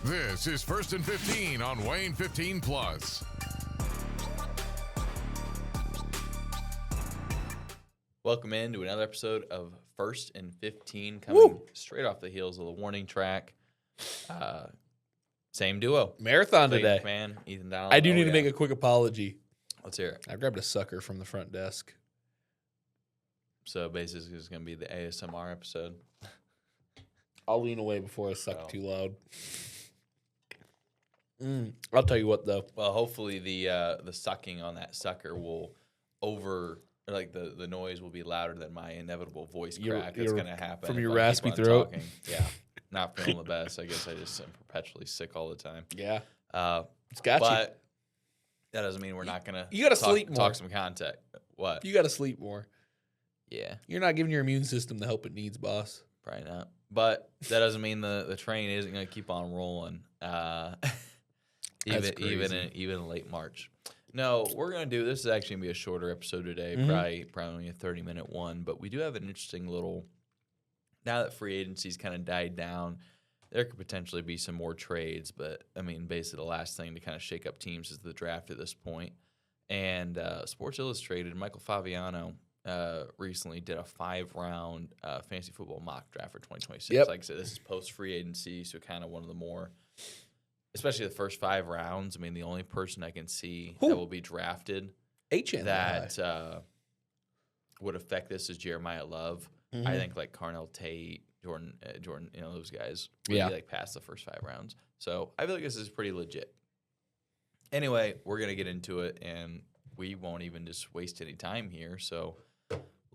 This is First and 15 on Wayne 15 Plus. Welcome into another episode of First and 15, coming straight off the heels of the warning track. Same duo. Marathon Clayton today. McMahon, Ethan Donald. I do need to make a quick apology. Let's hear it. I grabbed a sucker from the front desk. So basically, it's going to be the ASMR episode. I'll lean away before I suck Oh. too loud. I'll tell you what, though. Well, hopefully the sucking on that sucker will the noise will be louder than my inevitable voice crack that's going to happen from if your I keep raspy on throat. talking. Yeah, not feeling the best. I guess I just am perpetually sick all the time. Yeah. But It's got you. that doesn't mean we're not going to. You gotta sleep more. Talk some content. What? You got to sleep more. Yeah, You're not giving your immune system the help it needs, boss. probably not. But that doesn't mean the train isn't going to keep on rolling. That's even crazy. in late March. No, we're gonna do this is actually gonna be a shorter episode today, probably only a 30-minute one. But we do have an interesting little. Now that free agency's kind of died down, there could potentially be some more trades. But I mean, basically the last thing to kind of shake up teams is the draft at this point. And Sports Illustrated, Michael Fabiano recently did a 5-round fantasy football mock draft for 2026. Yep. Like I said, this is post free agency, so kind of one of the more. Especially the first 5 rounds. I mean, the only person I can see that will be drafted that would affect this is Jeremiah Love. I think like Carnell Tate, Jordan, those guys would be like past the first 5 rounds. So I feel like this is pretty legit. Anyway, we're gonna get into it, and we won't even just waste any time here. So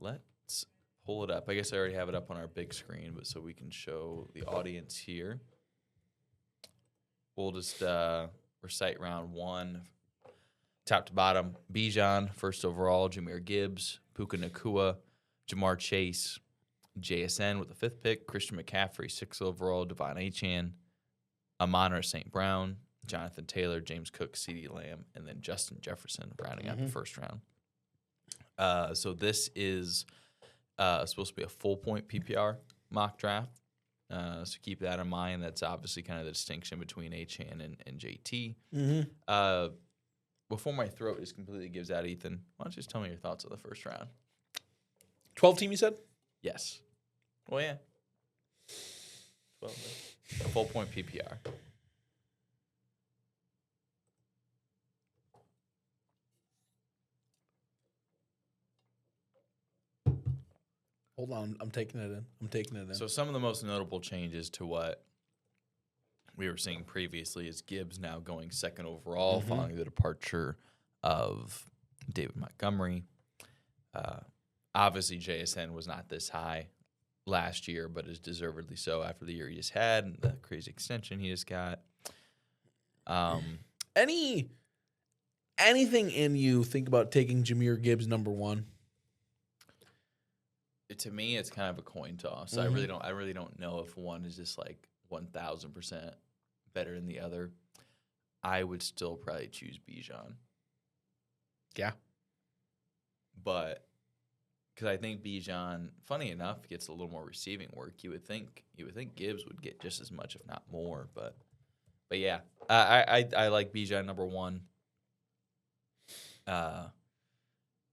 let's pull it up. I guess I already have it up on our big screen, but so we can show the audience here. We'll just recite round 1, top to bottom. Bijan, first overall. Jahmyr Gibbs, Puka Nacua, Jamar Chase, JSN with the 5th pick. Christian McCaffrey, 6th overall. Devon Achane, Amon-Ra St. Brown, Jonathan Taylor, James Cook, CeeDee Lamb, and then Justin Jefferson rounding out the first round. So this is supposed to be a full-point PPR mock draft. So keep that in mind. That's obviously kind of the distinction between Achane and JT. Before my throat just completely gives out, Ethan, why don't you just tell me your thoughts on the first round? 12 team, you said? Yes. Well, yeah. 12. A full-point PPR. Hold on. I'm taking it in. So some of the most notable changes to what we were seeing previously is Gibbs now going 2nd overall following the departure of David Montgomery. Obviously, JSN was not this high last year, but is deservedly so after the year he just had and the crazy extension he just got. Anything in you think about taking Jahmyr Gibbs number 1? To me, it's kind of a coin toss. I really don't know if one is just like 1,000% better than the other. I would still probably choose Bijan. Yeah. But because I think Bijan, funny enough, gets a little more receiving work. You would think Gibbs would get just as much, if not more. But yeah, I like Bijan number 1.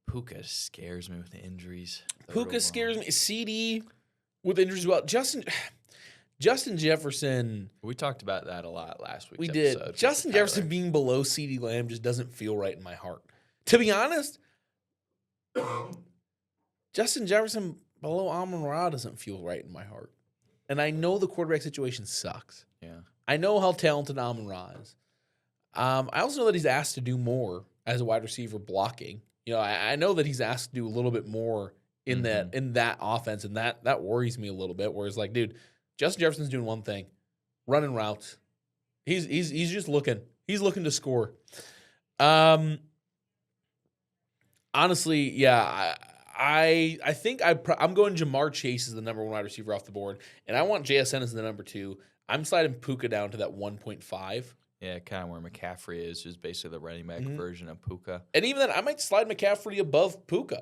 Puka scares me with the injuries. Puka scares me. CD with injuries as well. Justin Jefferson. We talked about that a lot last week. We did. Justin Jefferson being below CeeDee Lamb just doesn't feel right in my heart. To be honest, Justin Jefferson below Amon-Ra doesn't feel right in my heart. And I know the quarterback situation sucks. Yeah. I know how talented Amon-Ra is. I also know that he's asked to do more as a wide receiver blocking. You know, I know that he's asked to do a little bit more in that offense, and that worries me a little bit. Whereas, like, dude, Justin Jefferson's doing one thing, running routes. He's just looking. He's looking to score. Honestly, yeah, I think I'm going Jamar Chase as the number 1 wide receiver off the board, and I want JSN as the number 2. I'm sliding Puka down to that 1.5. Yeah, kind of where McCaffrey is basically the running back version of Puka. And even then, I might slide McCaffrey above Puka.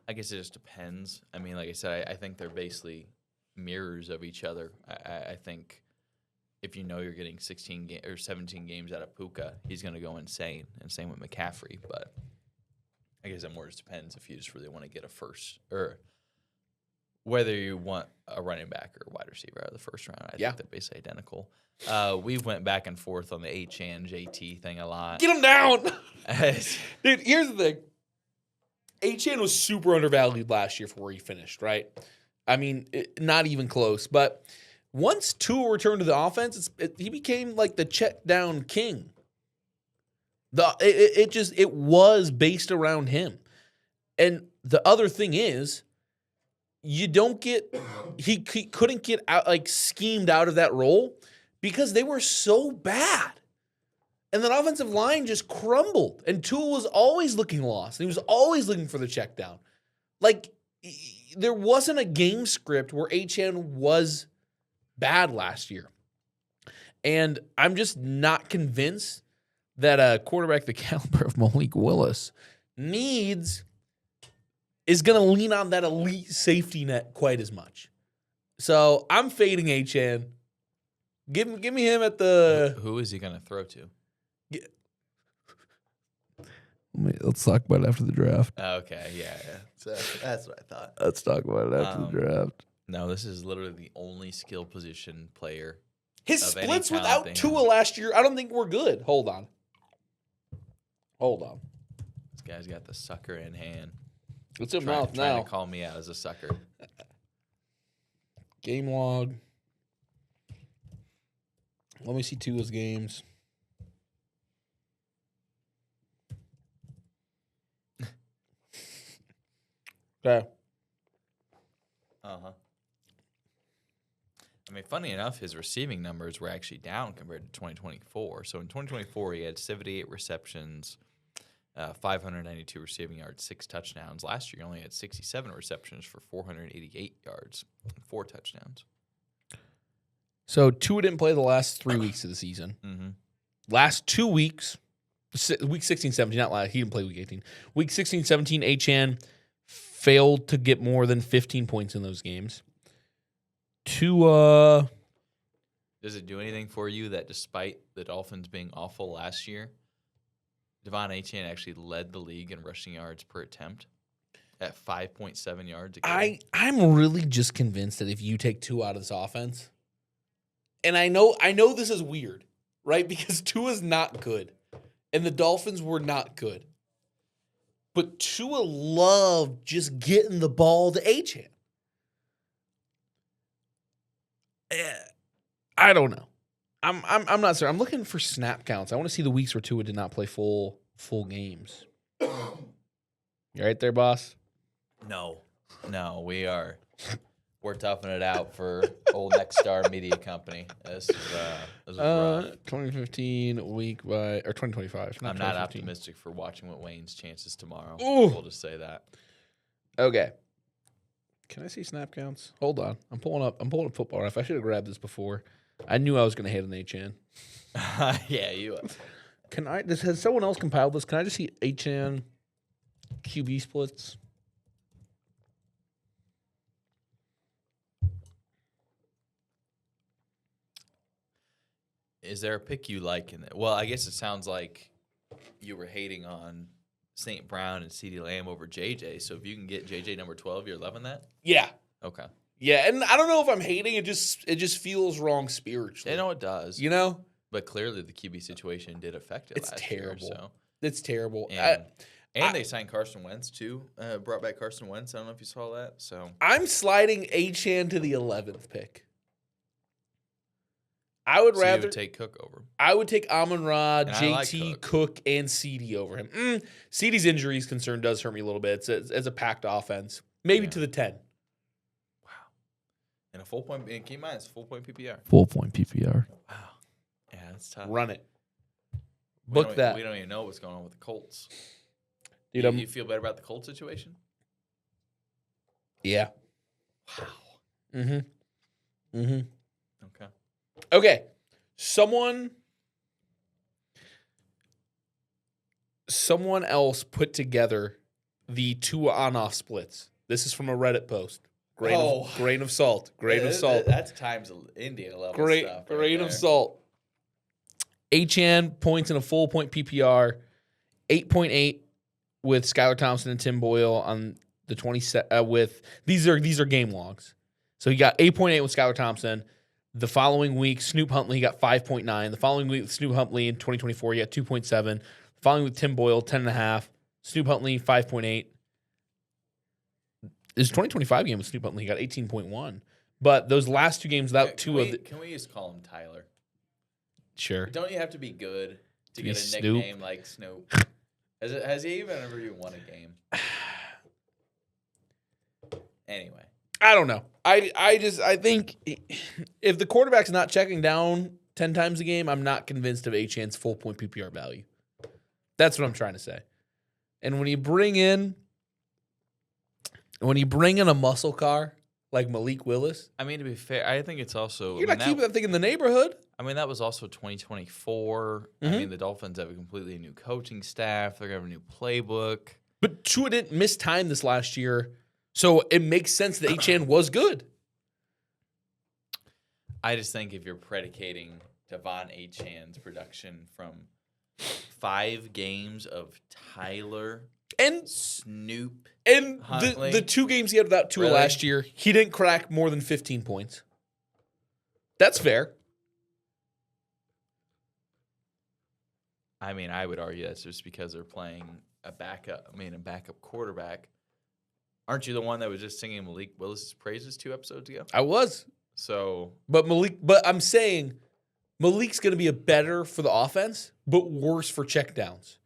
I guess it just depends. I mean, like I said, I think they're basically mirrors of each other. I think if you know you're getting 16 or 17 games out of Puka, he's going to go insane. And same with McCaffrey. But I guess it more just depends if you just really want to get a first or whether you want a running back or a wide receiver out of the first round. I think they're basically identical. We went back and forth on the Achane JT thing a lot. Get him down. Dude, here's the thing. Achane was super undervalued last year for where he finished, right? I mean, not even close. But once Tua returned to the offense, he became like the check down king. It was based around him. And the other thing is, he couldn't get out, like, schemed out of that role because they were so bad. And that offensive line just crumbled. And Tua was always looking lost. And he was always looking for the check down. Like, there wasn't a game script where Achane was bad last year. And I'm just not convinced that a quarterback the caliber of Malik Willis is going to lean on that elite safety net quite as much. So I'm fading Achane. Give me him at the... Who is he going to throw to? Let's talk about it after the draft. Okay, yeah. So that's what I thought. Let's talk about it after the draft. No, this is literally the only skill position player. His splits without Tua last year, I don't think were good. Hold on. This guy's got the sucker in hand. What's in mouth now? Trying to call me out as a sucker. Game log. Let me see Tua's games. Okay. Uh-huh. I mean, funny enough, his receiving numbers were actually down compared to 2024. So in 2024, he had 78 receptions, 592 receiving yards, 6 touchdowns. Last year, he only had 67 receptions for 488 yards and 4 touchdowns. So Tua didn't play the last 3 weeks of the season. Mm-hmm. Last 2 weeks, week 16, 17, not last. He didn't play week 18. Week 16, 17, Achane failed to get more than 15 points in those games. Tua. Does it do anything for you that despite the Dolphins being awful last year, Devon Achane actually led the league in rushing yards per attempt at 5.7 yards a game? I'm really just convinced that if you take Tua out of this offense, and I know this is weird, right? Because Tua's not good, and the Dolphins were not good. But Tua loved just getting the ball to Achane. I don't know. I'm not sure. I'm looking for snap counts. I want to see the weeks where Tua did not play full games. You right there, boss? No, we're toughing it out for old Next Star Media Company. This is rough. 2015 week by or 2025. I'm not optimistic for watching what Wayne's chances tomorrow. Ooh. We'll just say that. Okay. Can I see snap counts? Hold on. I'm pulling up Football Ref. I should have grabbed this before. I knew I was going to hate an Achane. Yeah, you. Has someone else compiled this? Can I just see Achane QB splits? Is there a pick you like in it? Well, I guess it sounds like you were hating on St. Brown and CeeDee Lamb over JJ. So if you can get JJ number 12, you're loving that? Yeah. Okay. Yeah, and I don't know if I'm hating it. Just feels wrong spiritually. I know it does. You know? But clearly the QB situation did affect it. It's last terrible. Year, so. It's terrible. And they signed Carson Wentz too. Brought back Carson Wentz. I don't know if you saw that. So I'm sliding Achane to the 11th pick. I would rather you would take Cook over. I would take Amon-Ra, JT, like Cook, and CD over him. CD's injuries concern does hurt me a little bit. It's a packed offense. Maybe to the 10. Wow. And a full point, keep in mind, it's full point PPR. Full point PPR. Wow. Yeah, that's tough. Run it. We Book that. We don't even know what's going on with the Colts. Dude, you feel better about the Colts situation? Yeah. Wow. Mm-hmm. Okay. Okay. Someone else put together the Tua on-off splits. This is from a Reddit post. Grain of salt. Grain of salt. That's times India level stuff. Grain of salt. Achane points in a full point PPR, 8.8 with Skylar Thompson and Tim Boyle on the 20 with these are game logs. So he got 8.8 with Skylar Thompson. The following week, Snoop Huntley got 5.9. The following week, Snoop Huntley in 2024, he got 2.7. The following with Tim Boyle, 10.5. Snoop Huntley, 5.8. His 2025 game with Snoop Huntley, he got 18.1. But those last two games, Can we just call him Tyler? Sure. Don't you have to be good to get a Snoop? nickname like Snoop? Has he ever even won a game? Anyway. I don't know. I think if the quarterback's not checking down 10 times a game, I'm not convinced of Achane's full point PPR value. That's what I'm trying to say. And when you bring in a muscle car like Malik Willis, I mean, to be fair, I think it's also you're not keeping that thing in the neighborhood. I mean, that was also 2024. I mean, the Dolphins have a completely new coaching staff. They're going to have a new playbook. But Tua didn't miss time this last year, so it makes sense that Achane was good. I just think if you're predicating Devon Achane's production from 5 games of Tyler and Snoop and Huntley, the 2 games he had without Tua last year, he didn't crack more than 15 points. That's fair. I mean, I would argue that's just because they're playing a backup quarterback. Aren't you the one that was just singing Malik Willis' praises 2 episodes ago? I was. So, but I'm saying Malik's going to be a better for the offense, but worse for checkdowns.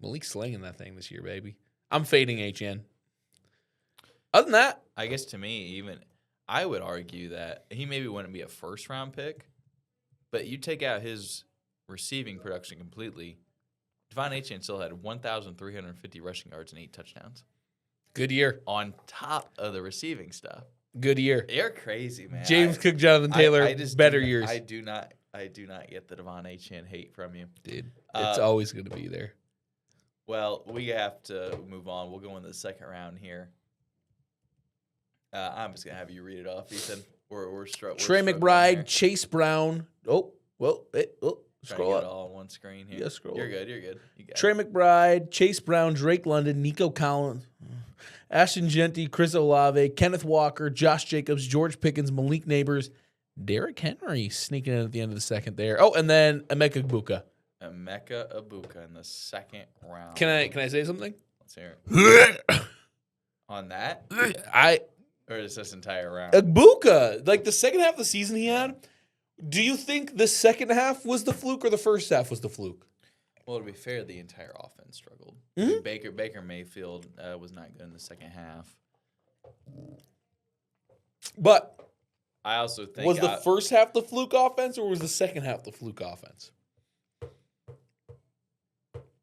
Malik's slinging that thing this year, baby. I'm fading Achane. Other than that, I guess to me, even I would argue that he maybe wouldn't be a first-round pick, but you take out his receiving production completely, Devon Achane still had 1,350 rushing yards and 8 touchdowns. Good year. On top of the receiving stuff. Good year. You're crazy, man. James Cook, Jonathan Taylor, better years. I do not get the Devon Achane hate from you. Dude, it's always going to be there. Well, we have to move on. We'll go into the second round here. I'm just going to have you read it off, Ethan. We're Trey McBride, Chase Brown. Scroll up. It all on one screen here. Yeah, scroll. You're good. You got Trey McBride, Chase Brown, Drake London, Nico Collins, Ashton Genty, Chris Olave, Kenneth Walker, Josh Jacobs, George Pickens, Malik Neighbors, Derrick Henry sneaking in at the end of the second there. Oh, and then Emeka Egbuka. Emeka Egbuka in the second round. Can I say something? Let's hear it. On that? Or is this entire round? Egbuka, like the second half of the season he had, do you think the second half was the fluke or the first half was the fluke? Well, to be fair, the entire offense struggled. Mm-hmm. I mean, Baker Mayfield was not good in the second half. But I also think was the first half the fluke offense or was the second half the fluke offense?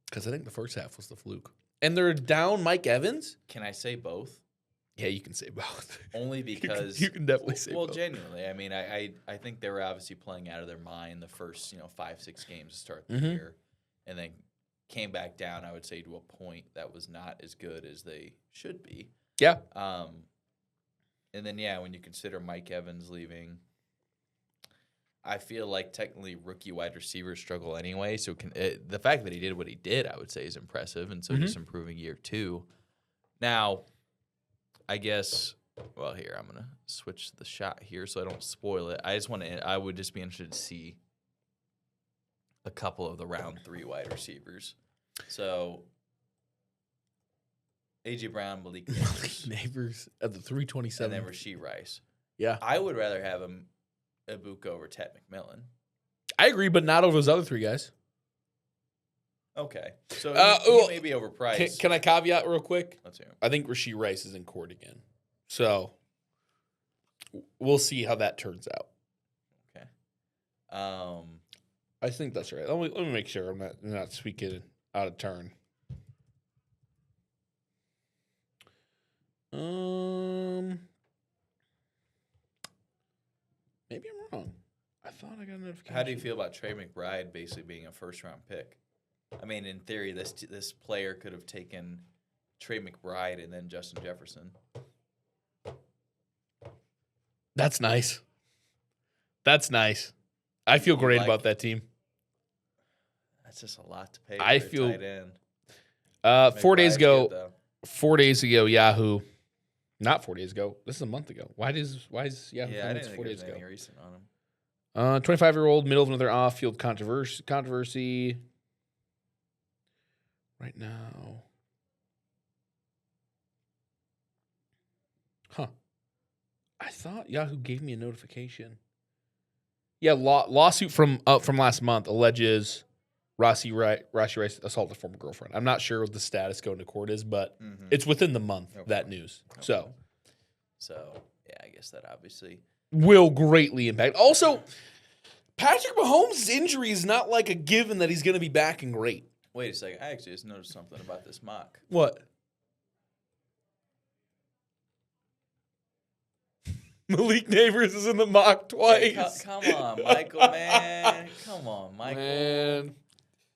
Because I think the first half was the fluke. And they're down Mike Evans. Can I say both? Yeah, you can say both. Only because you can definitely say both. Well, genuinely, I mean, I think they were obviously playing out of their mind the first 5-6 games to start the year, and then came back down. I would say to a point that was not as good as they should be. Yeah. And then when you consider Mike Evans leaving, I feel like technically rookie wide receivers struggle anyway. So the fact that he did what he did, I would say, is impressive, and so just improving year 2. Now, I guess, well, here, I'm going to switch the shot here so I don't spoil it. I would just be interested to see a couple of the round 3 wide receivers. So, A.J. Brown, Malik Neighbors at the 327. And then Rashee Rice. Yeah. I would rather have Egbuka over Ted McMillan. I agree, but not over those other 3 guys. Okay. So he may be overpriced. Can I caveat real quick? Let's hear him. I think Rashee Rice is in court again. So we'll see how that turns out. Okay. I think that's right. Let me make sure I'm not speaking out of turn. Maybe I'm wrong. I thought I got a notification. How do you feel about Trey McBride basically being a first-round pick? I mean, in theory, this player could have taken Trey McBride and then Justin Jefferson. That's nice. That's nice. I feel great about that team. That's just a lot to pay. I for feel. a tight end. 4 days ago. Good, 4 days ago, Yahoo. Not 4 days ago. This is a month ago. Why is Yahoo? Yeah, I didn't think 4 there days was ago. anything recent on him. 25-year-old, middle of another off-field controversy. Right now. Huh. I thought Yahoo gave me a notification. Yeah, lawsuit from last month alleges Rashi Rice assaulted a former girlfriend. I'm not sure what the status going to court is, but it's within the month, that news. Okay. So, yeah, I guess that obviously will greatly impact. Also, Patrick Mahomes' injury is not like a given that he's going to be back and great. Wait a second. I actually just noticed something about this mock. What? Malik Neighbors is in the mock twice. Hey, come on, Michael, man. Come on, Michael. Man.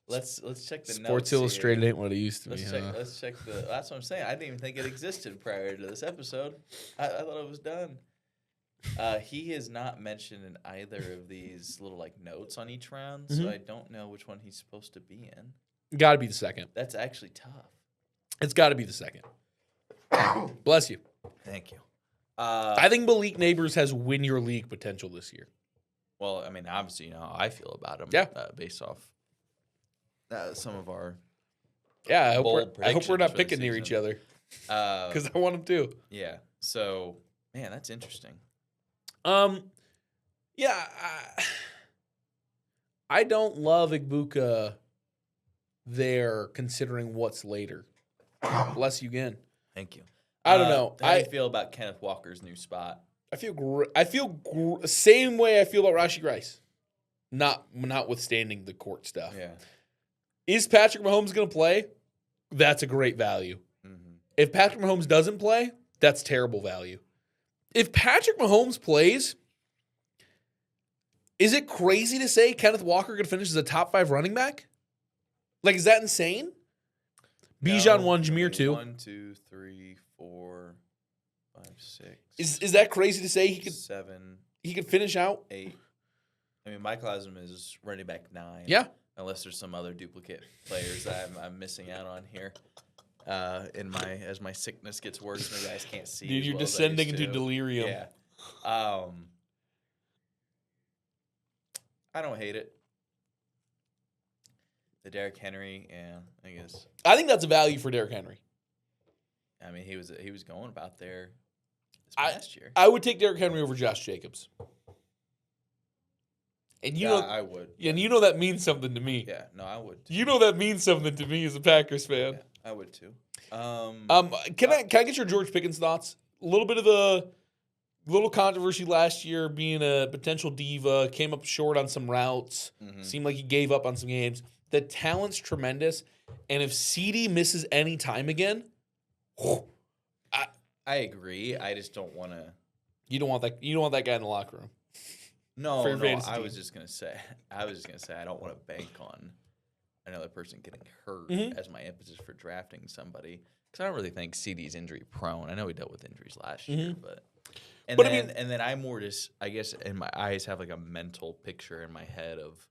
Let's check the Sports notes Illustrated here. ain't what it used to be. Let's check the. That's what I'm saying. I didn't even think it existed prior to this episode. I thought it was done. He is not mentioned in either of these little like notes on each round, so I don't know which one he's supposed to be in. Got to be the second. That's actually tough. It's got to be the second. Bless you. Thank you. I think Malik Neighbors has win your league potential this year. Well, I mean, obviously, you know how I feel about him. Yeah. Based off some of our. Yeah, I hope we're not picking near season. each other. Because I want him to. Yeah. So, man, that's interesting. Yeah. I don't love Igbuka there, considering what's later. Bless you again. Thank you. I don't know. How do you feel about Kenneth Walker's new spot? I feel same way I feel about Rashi Rice, notwithstanding the court stuff. Yeah. Is Patrick Mahomes going to play? That's a great value. Mm-hmm. If Patrick Mahomes doesn't play, that's terrible value. If Patrick Mahomes plays, is it crazy to say Kenneth Walker could finish as a top 5 running back? Like, is that insane? Bijan 1, Jameer 2. 1, 2, 3, 4, 5, 6. Is that crazy to say he could 7? He could finish out 8. I mean, Michael Asm is running back 9. Yeah. Unless there's some other duplicate players that I'm missing out on here. As my sickness gets worse, my guys can't see. Dude, you're descending into delirium. Yeah. I don't hate it. The Derrick Henry, yeah, I guess. I think that's a value for Derrick Henry. I mean, he was going about there this past year. I would take Derrick Henry over Josh Jacobs. And I would. And you know that means something to me. Yeah, no, I would. You know that means something to me as a Packers fan. Yeah, I would too. Can I get your George Pickens thoughts? A little bit of the little controversy last year, being a potential diva, came up short on some routes. Mm-hmm. Seemed like he gave up on some games. The talent's tremendous, and if CD misses any time again, I agree. I just don't want to. You don't want that. You don't want that guy in the locker room. No. I was just gonna say. I don't want to bank on another person getting hurt as my impetus for drafting somebody, because I don't really think CD's injury prone. I know he dealt with injuries last year, but then I more just, I guess, in my eyes have like a mental picture in my head of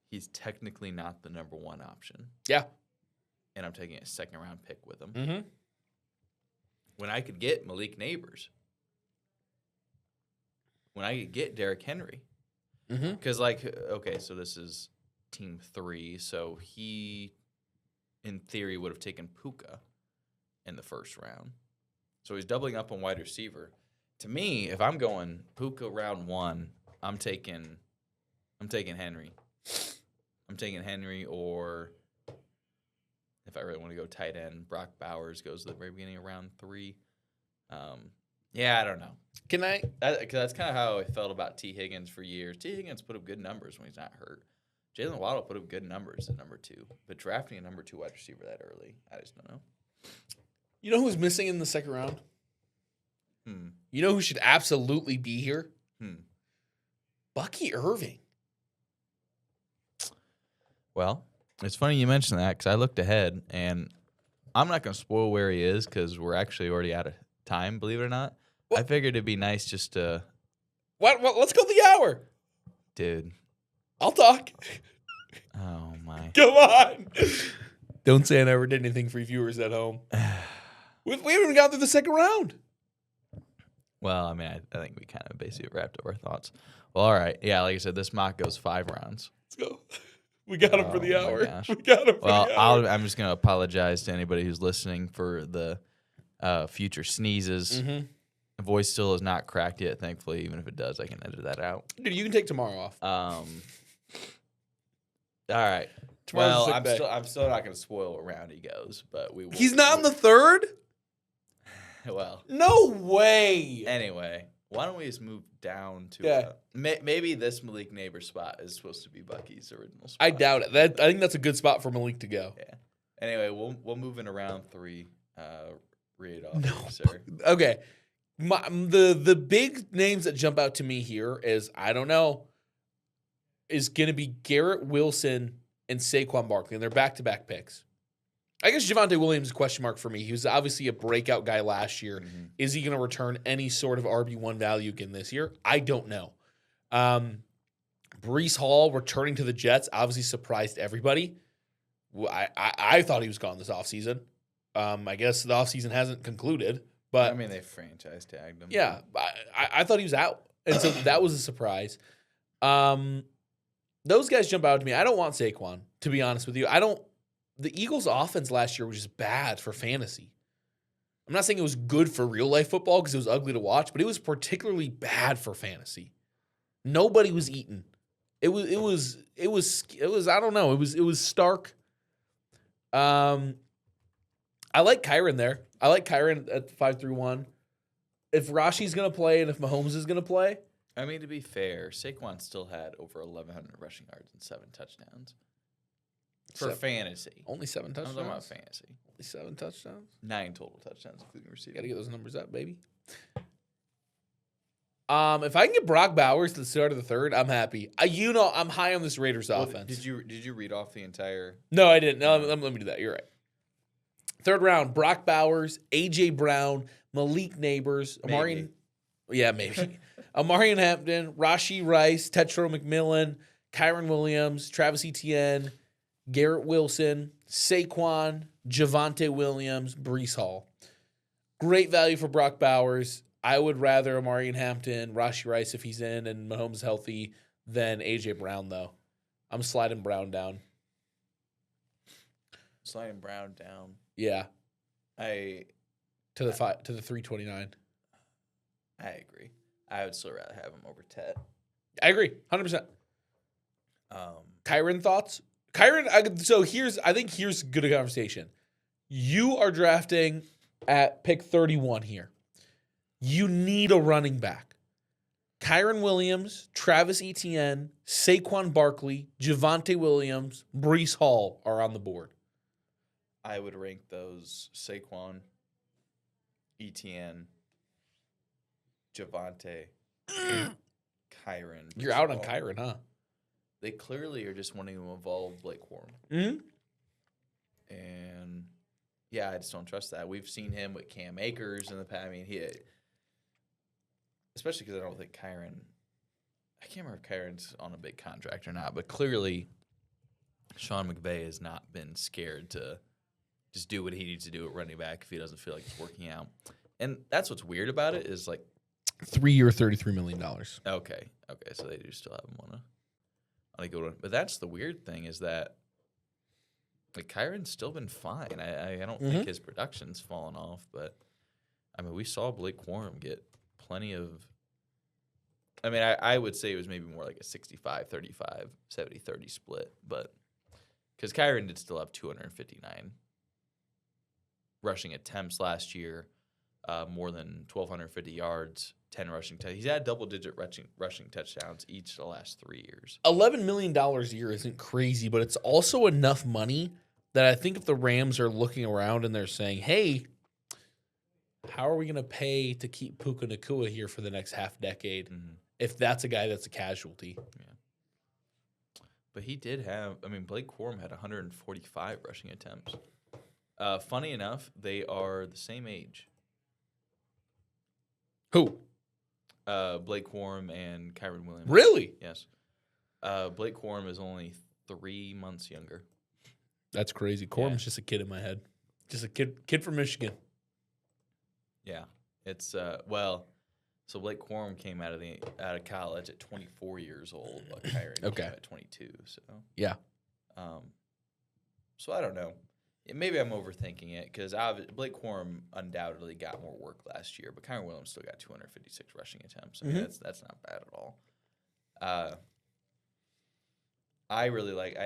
he's technically not the number 1 option. Yeah, and I'm taking a 2nd round pick with him. Mm-hmm. When I could get Malik Neighbors. When I could get Derrick Henry. Because, okay, so this is team 3, so he, in theory, would have taken Puka in the 1st round. So he's doubling up on wide receiver. To me, if I'm going Puka round 1, I'm taking Henry. I'm taking Henry, or if I really want to go tight end, Brock Bowers goes to the very beginning of round 3. Yeah, I don't know. Can I? Because that's kind of how I felt about T. Higgins for years. T. Higgins put up good numbers when he's not hurt. Jalen Waddle put up good numbers at number 2. But drafting a number 2 wide receiver that early, I just don't know. You know who's missing in the 2nd round? You know who should absolutely be here? Bucky Irving. Well, it's funny you mentioned that, because I looked ahead, and I'm not going to spoil where he is because we're actually already out of time, believe it or not. I figured it'd be nice just to... What? Let's go the hour. Dude. I'll talk. Oh, my. Come on. Don't say I never did anything for you viewers at home. We haven't even got through the second round. Well, I mean, I think we kind of basically wrapped up our thoughts. Well, all right. Yeah, like I said, this mock goes 5 rounds. Let's go. We got him for the hour. Gosh. We got him for the hour. I'm just going to apologize to anybody who's listening for the future sneezes. Mm-hmm. The voice still is not cracked yet, thankfully. Even if it does, I can edit that out. Dude, you can take tomorrow off. All right. Tomorrow's I'm still not going to spoil what round he goes, but we will. He's not in the third? Well. No way. Anyway, why don't we just move down to maybe this Malik Neighbor spot is supposed to be Bucky's original spot. I doubt it. I think that's a good spot for Malik to go. Yeah. Anyway, we'll move into round 3. Read it off, sir. Okay. The big names that jump out to me here is, I don't know, is going to be Garrett Wilson and Saquon Barkley, and they're back-to-back picks. I guess Javonte Williams is a question mark for me. He was obviously a breakout guy last year. Mm-hmm. Is he going to return any sort of RB1 value again this year? I don't know. Breece Hall returning to the Jets obviously surprised everybody. I thought he was gone this offseason. I guess the offseason hasn't concluded. But I mean, they franchise tagged him. Yeah, I thought he was out. And so that was a surprise. Those guys jump out to me. I don't want Saquon, to be honest with you. The Eagles' offense last year was just bad for fantasy. I'm not saying it was good for real life football because it was ugly to watch, but it was particularly bad for fantasy. Nobody was eating. It was I don't know. It was stark. I like Kyren there. I like Kyren at 5-1. If Rashi's going to play and if Mahomes is going to play. I mean, to be fair, Saquon still had over 1,100 rushing yards and 7 touchdowns. For fantasy. Only 7 touchdowns? I'm talking about fantasy. Only 7 touchdowns? 9 total touchdowns, including receiving. Got to get those numbers up, baby. If I can get Brock Bowers to the start of the third, I'm happy. I'm high on this Raiders offense. Did you read off the entire? No, I didn't. No, let me do that. You're right. Third round, Brock Bowers, A.J. Brown, Malik Neighbors, Amarian. Yeah, maybe. Amarian Hampton, Rashee Rice, Tetro McMillan, Kyren Williams, Travis Etienne, Garrett Wilson, Saquon, Javonte Williams, Breece Hall. Great value for Brock Bowers. I would rather Amarian Hampton, Rashee Rice if he's in and Mahomes healthy than A.J. Brown, though. I'm sliding Brown down. Sliding Brown down. Yeah. To the 329. I agree. I would still rather have him over Ted. I agree, 100%. Kyren thoughts? Kyren. I think here's good a conversation. You are drafting at pick 31 here. You need a running back. Kyren Williams, Travis Etienne, Saquon Barkley, Javonte Williams, Breece Hall are on the board. I would rank those Saquon, Etienne, Javonte, Kyren. You're out on Kyren, huh? They clearly are just wanting to evolve Blake Corum. Mm-hmm. And, yeah, I just don't trust that. We've seen him with Cam Akers in the past. I mean, especially because I don't think Kyren – I can't remember if Kyren's on a big contract or not, but clearly Sean McVay has not been scared to just do what he needs to do at running back if he doesn't feel like it's working out. And that's what's weird about it is, like – 3-year, $33 million. Okay, so they do still have him on a good one. But that's the weird thing is that like Kyren's still been fine. I don't think his production's fallen off, but I mean we saw Blake Corum get plenty of I mean I would say it was maybe more like a 65-35, 70-30 split, but because Kyren did still have 259 rushing attempts last year, more than 1,250 yards, 10 rushing touchdowns. He's had double-digit rushing touchdowns each of the last 3 years. $11 million a year isn't crazy, but it's also enough money that I think if the Rams are looking around and they're saying, hey, how are we going to pay to keep Puka Nacua here for the next half decade if that's a guy that's a casualty? Yeah. But he did have – I mean, Blake Corum had 145 rushing attempts. Funny enough, they are the same age. Who? Blake Corum and Kyron Williams. Really? Yes. Blake Corum is only 3 months younger. That's crazy. Corum's just a kid in my head. Just a kid from Michigan. Yeah. It's so Blake Corum came out of college at 24 years old, while Kyron came at 22. So yeah. So I don't know. Maybe I'm overthinking it because Blake Corum undoubtedly got more work last year, but Kyron Williams still got 256 rushing attempts. I mean, that's not bad at all. I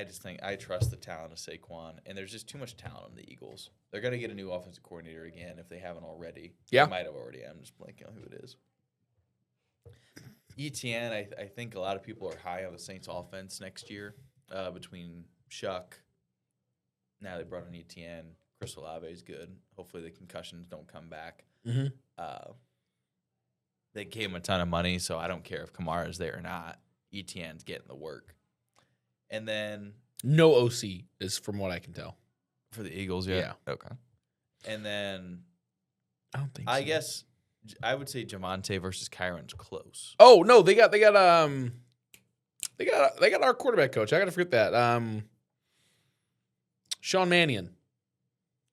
just think I trust the talent of Saquon, and there's just too much talent on the Eagles. They're going to get a new offensive coordinator again if they haven't already. Yeah. They might have already. I'm just blanking on who it is. ETN, I think a lot of people are high on the Saints offense next year between Shuck. Now they brought in ETN. Chris Olave is good. Hopefully the concussions don't come back. They gave him a ton of money, so I don't care if Kamara is there or not. ETN's getting the work. And then no OC is from what I can tell for the Eagles. Yeah. Okay. And then I don't think. I guess I would say Javonte versus Kyron's close. Oh no, they got our quarterback coach. I gotta forget that. Sean Mannion.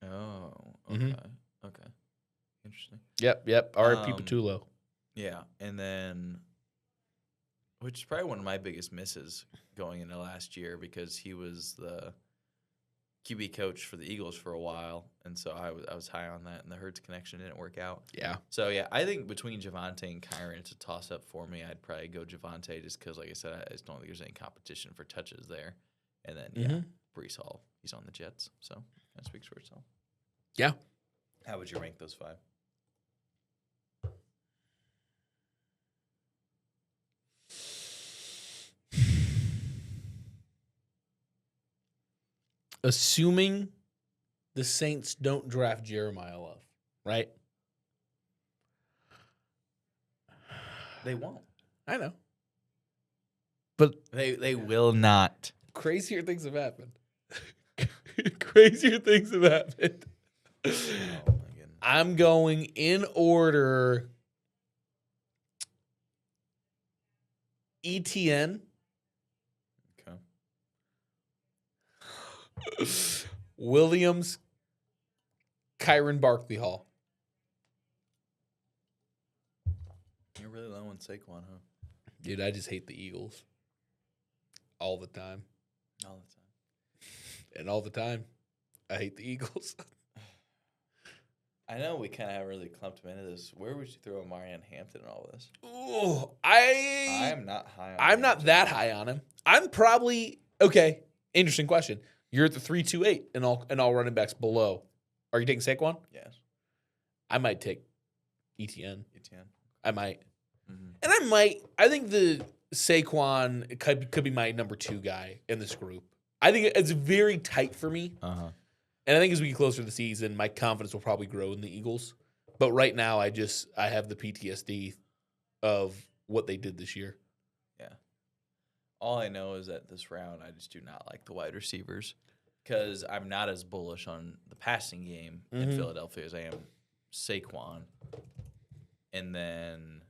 Oh. Okay. Okay. Interesting. Yep. R.I.P. Patullo. Yeah, and then, which is probably one of my biggest misses going into last year because he was the QB coach for the Eagles for a while, and so I was high on that, and the Hurts connection didn't work out. Yeah. So yeah, I think between Javonte and Kyron, it's a toss up for me. I'd probably go Javonte just because, like I said, I just don't think there's any competition for touches there. And then Breece Hall, he's on the Jets, so that speaks for itself. Yeah. How would you rank those 5? Assuming the Saints don't draft Jeremiah Love, right? They won't. I know. But they will not. Crazier things have happened. Crazier things have happened. Oh, my goodness. I'm going in order. ETN. Okay. Williams. Kyron Barkley Hall. You're really low on Saquon, huh? Dude, I just hate the Eagles. All the time. All the time. And all the time, I hate the Eagles. I know we kind of really clumped him into this. Where would you throw Marianne Hampton in all this? Ooh, I'm not high on him. I'm not that high on him. I'm probably okay. Interesting question. You're at the 3-2-8 and all running backs below. Are you taking Saquon? Yes. I might take ETN. ETN. I might. And I think the Saquon could be my number 2 guy in this group. I think it's very tight for me. And I think as we get closer to the season, my confidence will probably grow in the Eagles. But right now, I have the PTSD of what they did this year. Yeah. All I know is that this round, I just do not like the wide receivers because I'm not as bullish on the passing game in Philadelphia as I am Saquon. And then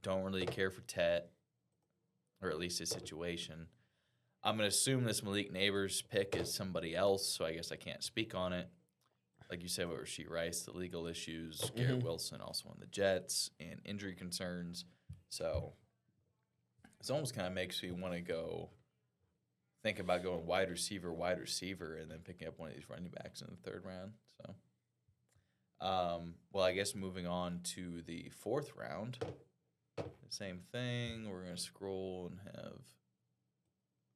don't really care for Tet, or at least his situation. I'm going to assume this Malik Neighbors pick is somebody else, so I guess I can't speak on it. Like you said, with Rashee Rice, the legal issues, Garrett Wilson also on the Jets, and injury concerns. So it almost kind of makes me want to think about going wide receiver, and then picking up one of these running backs in the 3rd round. So, well, I guess moving on to the 4th round, same thing. We're going to scroll and have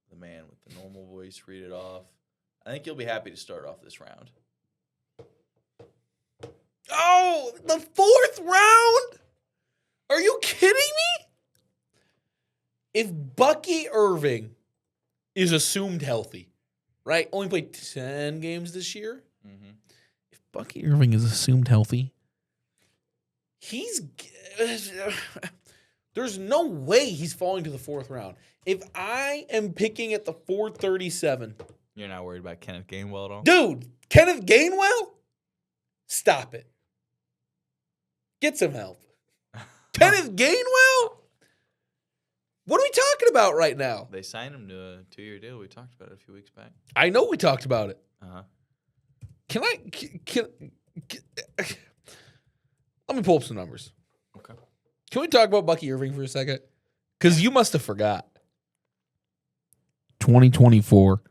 the man with the normal voice read it off. I think you'll be happy to start off this round. Oh, the 4th round? Are you kidding me? If Bucky Irving is assumed healthy, right? Only played 10 games this year. If Bucky Irving is assumed healthy, there's no way he's falling to the 4th round. If I am picking at the 437, you're not worried about Kenneth Gainwell at all? Dude, Kenneth Gainwell? Stop it. Get some help. Kenneth Gainwell? What are we talking about right now? They signed him to a 2-year deal. We talked about it a few weeks back. I know we talked about it. Uh-huh. Can let me pull up some numbers. Okay. Can we talk about Bucky Irving for a second? Because you must have forgot. 2024.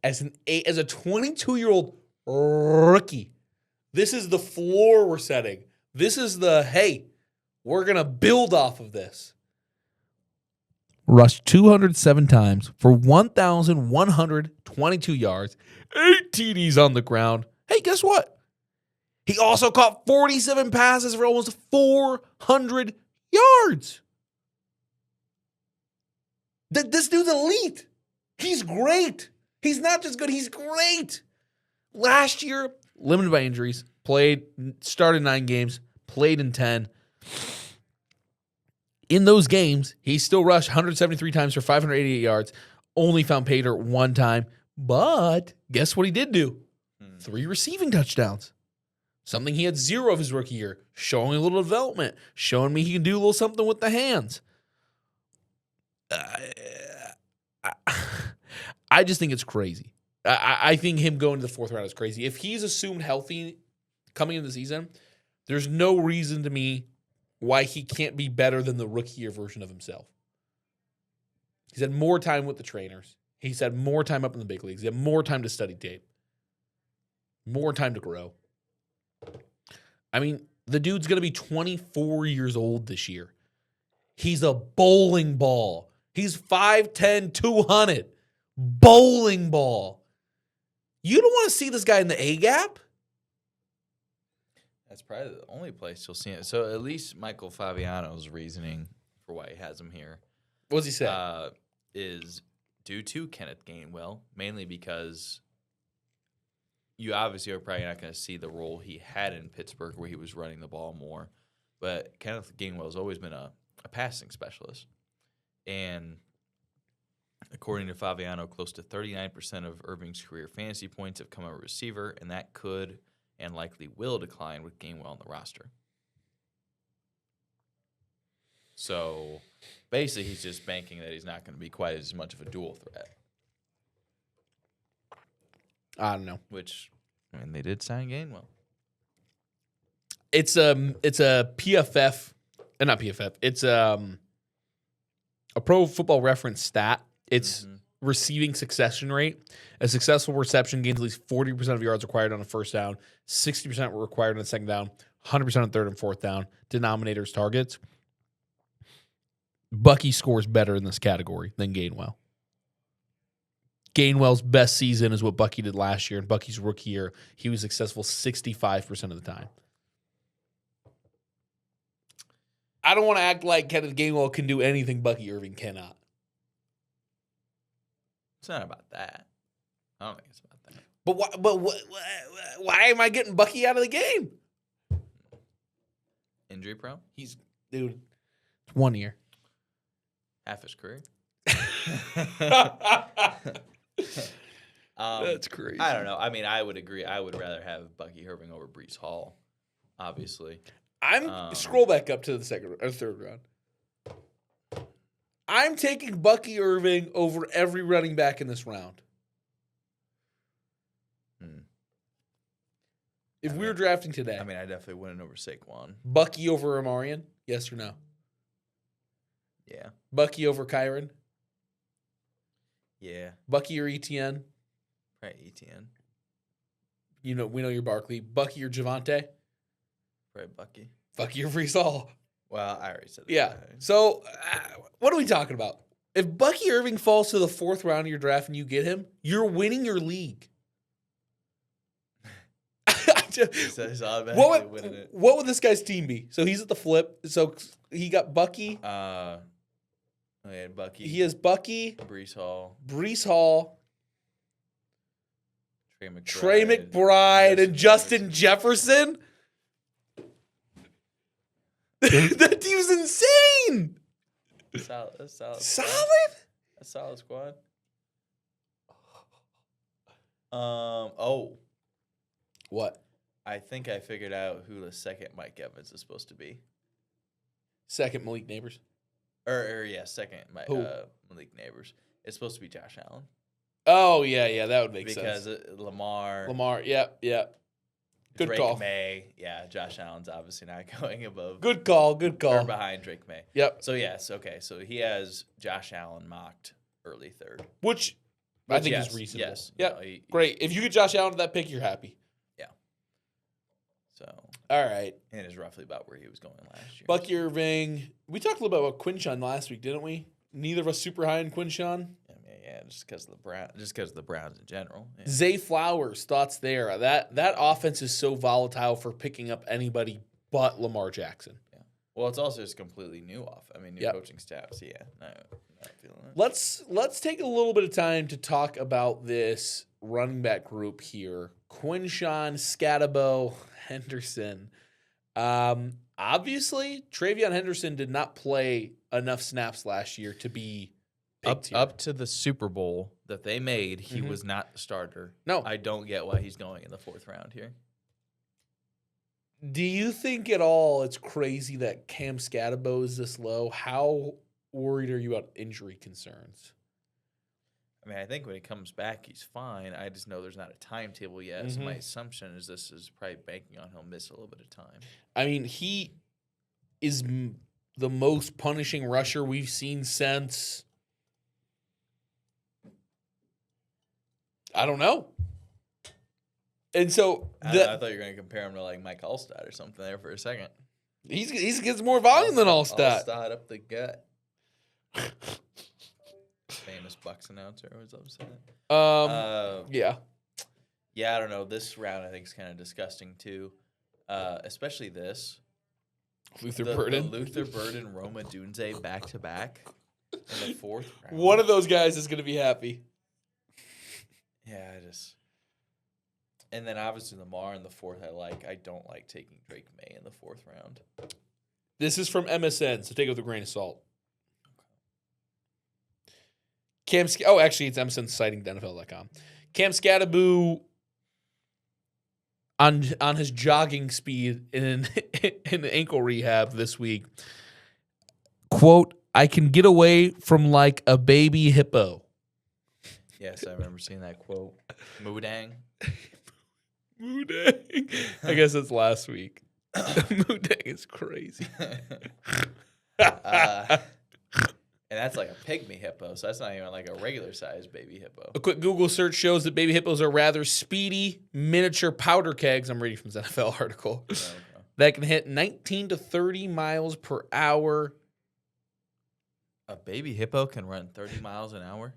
As a 22-year-old rookie, this is the floor we're setting. This is hey, we're going to build off of this. Rushed 207 times for 1,122 yards, 8 TDs on the ground. Hey, guess what? He also caught 47 passes for almost 400 yards. This dude's elite. He's great. He's not just good, he's great. Last year, limited by injuries, started 9 games, played in 10. In those games, he still rushed 173 times for 588 yards, only found pay dirt 1 time. But guess what he did do? 3 receiving touchdowns. Something he had 0 of his rookie year. Showing a little development. Showing me he can do a little something with the hands. I just think it's crazy. I think him going to the 4th round is crazy. If he's assumed healthy coming into the season, there's no reason to me why he can't be better than the rookie year version of himself. He's had more time with the trainers. He's had more time up in the big leagues. He had more time to study tape. More time to grow. I mean, the dude's going to be 24 years old this year. He's a bowling ball. He's 5'10", 200. Bowling ball. You don't want to see this guy in the A-gap? That's probably the only place you'll see it. So at least Michael Fabiano's reasoning for why he has him here. What's he say? Is due to Kenneth Gainwell, mainly because you obviously are probably not going to see the role he had in Pittsburgh where he was running the ball more. But Kenneth Gainwell has always been a passing specialist. And according to Fabiano, close to 39% of Irving's career fantasy points have come as a receiver, and that could and likely will decline with Gainwell on the roster. So basically, he's just banking that he's not going to be quite as much of a dual threat. I don't know. Which, I mean, they did sign Gainwell. It's a PFF, not PFF. It's a Pro Football Reference stat. It's receiving succession rate. A successful reception gains at least 40% of yards required on a first down, 60% were required on a second down, 100% on third and fourth down. Denominators targets. Bucky scores better in this category than Gainwell. Gainwell's best season is what Bucky did last year. In Bucky's rookie year, he was successful 65% of the time. I don't want to act like Kenneth Gainwell can do anything Bucky Irving cannot. It's not about that. I don't think it's about that. But why am I getting Bucky out of the game? Injury prone? Dude, it's 1 year. Half his career. That's crazy. I don't know. I mean, I would agree. I would rather have Bucky Irving over Breece Hall, obviously. Scroll back up to the second or third round. I'm taking Bucky Irving over every running back in this round. If we were drafting today, I mean, I definitely wouldn't over Saquon. Bucky over Amarian, yes or no? Yeah. Bucky over Kyron? Yeah. Bucky or ETN? Right, ETN. We know you're Barkley. Bucky or Javante? Right, Bucky. Bucky or Breece Hall? Well, I already said that. Yeah. So, what are we talking about? If Bucky Irving falls to the 4th round of your draft and you get him, you're winning your league. What would this guy's team be? So he's at the flip. So he got Bucky. Bucky. He has Bucky. Breece Hall. Trey McBride and Justin Jefferson. That team's insane. Solid. Solid? A solid squad. Oh, What? I think I figured out who the second Mike Evans is supposed to be. Second Malik Neighbors. Second Malik Neighbors. It's supposed to be Josh Allen. Oh, yeah, that would make sense. Because Lamar, yep. Good Drake call. May. Yeah, Josh Allen's obviously not going above. Good call. Or behind Drake May. Yep. So, yes, okay. So, he has Josh Allen mocked early third. Which I think yes, is reasonable. Yes. Yeah. Great. If you get Josh Allen to that pick, you're happy. Yeah. So. All right. And is roughly about where he was going last year. Bucky Irving. We talked a little bit about Quinshon last week, didn't we? Neither of us super high in Quinshon. Yeah, just because of the Browns in general. Yeah. Zay Flowers, thoughts there. That offense is so volatile for picking up anybody but Lamar Jackson. Yeah. Well, it's also just completely new new coaching staff. So yeah, not feeling it. Let's take a little bit of time to talk about this running back group here. Quinshon, Scatabo, Henderson. Obviously, TreVeyon Henderson did not play enough snaps last year to be up to the Super Bowl that they made. He was not the starter. No, I don't get why he's going in the 4th round here. Do you think at all it's crazy that Cam Scatabo is this low? How worried are you about injury concerns? I mean, I think when he comes back, he's fine. I just know there's not a timetable yet. So my assumption is this is probably banking on he'll miss a little bit of time. I mean, he is the most punishing rusher we've seen since, I don't know. And so I thought you were going to compare him to like Mike Allstott or something there for a second. He gets more volume than Allstott. Allstott up the gut. Famous Bucks announcer was upset. Yeah. Yeah, I don't know. This round I think is kind of disgusting too, especially this. Luther Burden, Roma Dunze back to back in the 4th round. One of those guys is going to be happy. Yeah, and then obviously Lamar in the 4th. I don't like taking Drake May in the 4th round. This is from MSN, so take it with a grain of salt. Actually, it's MSN citing NFL.com. Cam Scatabo on his jogging speed in ankle rehab this week. Quote, I can get away from like a baby hippo. Yes, I remember seeing that quote. Moodang. Moodang. I guess that's last week. Moodang is crazy. And that's like a pygmy hippo, so that's not even like a regular sized baby hippo. A quick Google search shows that baby hippos are rather speedy, miniature powder kegs. I'm reading from this NFL article. That can hit 19 to 30 miles per hour. A baby hippo can run 30 miles an hour?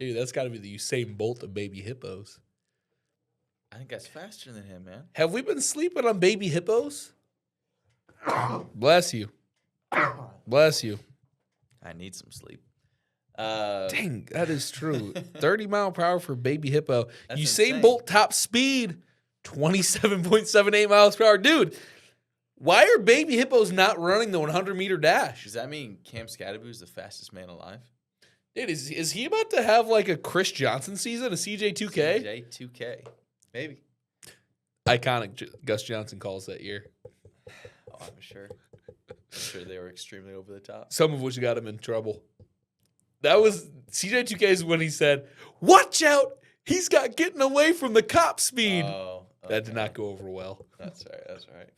Dude, that's got to be the Usain Bolt of baby hippos. I think that's faster than him, man. Have we been sleeping on baby hippos? Bless you. Bless you. I need some sleep. Dang, that is true. 30 mile per hour for baby hippo. That's Usain insane. Bolt top speed, 27.78 miles per hour. Dude, why are baby hippos not running the 100-meter dash? Does that mean Cam Scatabo is the fastest man alive? Dude, is he about to have like a Chris Johnson season, a CJ2K? CJ2K. Maybe. Iconic Gus Johnson calls that year. Oh, I'm sure. I'm sure they were extremely over the top. Some of which got him in trouble. That was CJ2K's when he said, watch out, he's got getting away from the cop speed. Oh, okay. That did not go over well. That's right.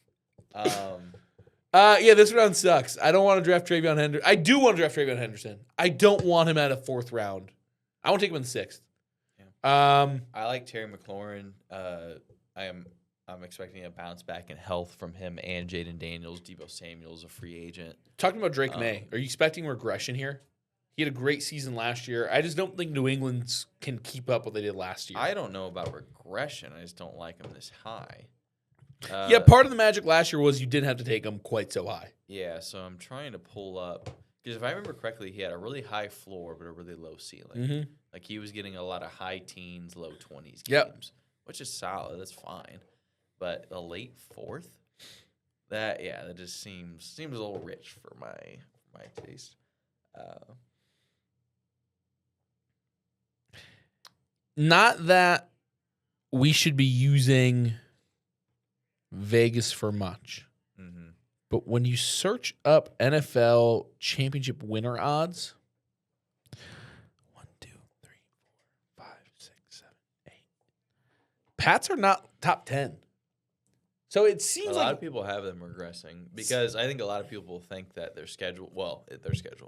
Yeah, this round sucks. I don't want to draft TreVeyon Henderson. I do want to draft TreVeyon Henderson. I don't want him at a 4th round. I want to take him in the 6th. Yeah. I like Terry McLaurin. I'm expecting a bounce back in health from him and Jaden Daniels. Deebo Samuel's a free agent. Talking about Drake May, are you expecting regression here? He had a great season last year. I just don't think New England's can keep up what they did last year. I don't know about regression. I just don't like him this high. Yeah, part of the magic last year was you didn't have to take him quite so high. Yeah, so I'm trying to pull up. Because if I remember correctly, he had a really high floor but a really low ceiling. Mm-hmm. Like he was getting a lot of high teens, low 20s games, which is solid. That's fine. But a late 4th, that just seems a little rich for my taste. Not that we should be using Vegas for much. Mm-hmm. But when you search up NFL championship winner odds, 1, 2, 3, 4, 5, 6, 7, 8. Pats are not top 10. So it seems a like lot of people have them regressing because I think a lot of people think that their schedule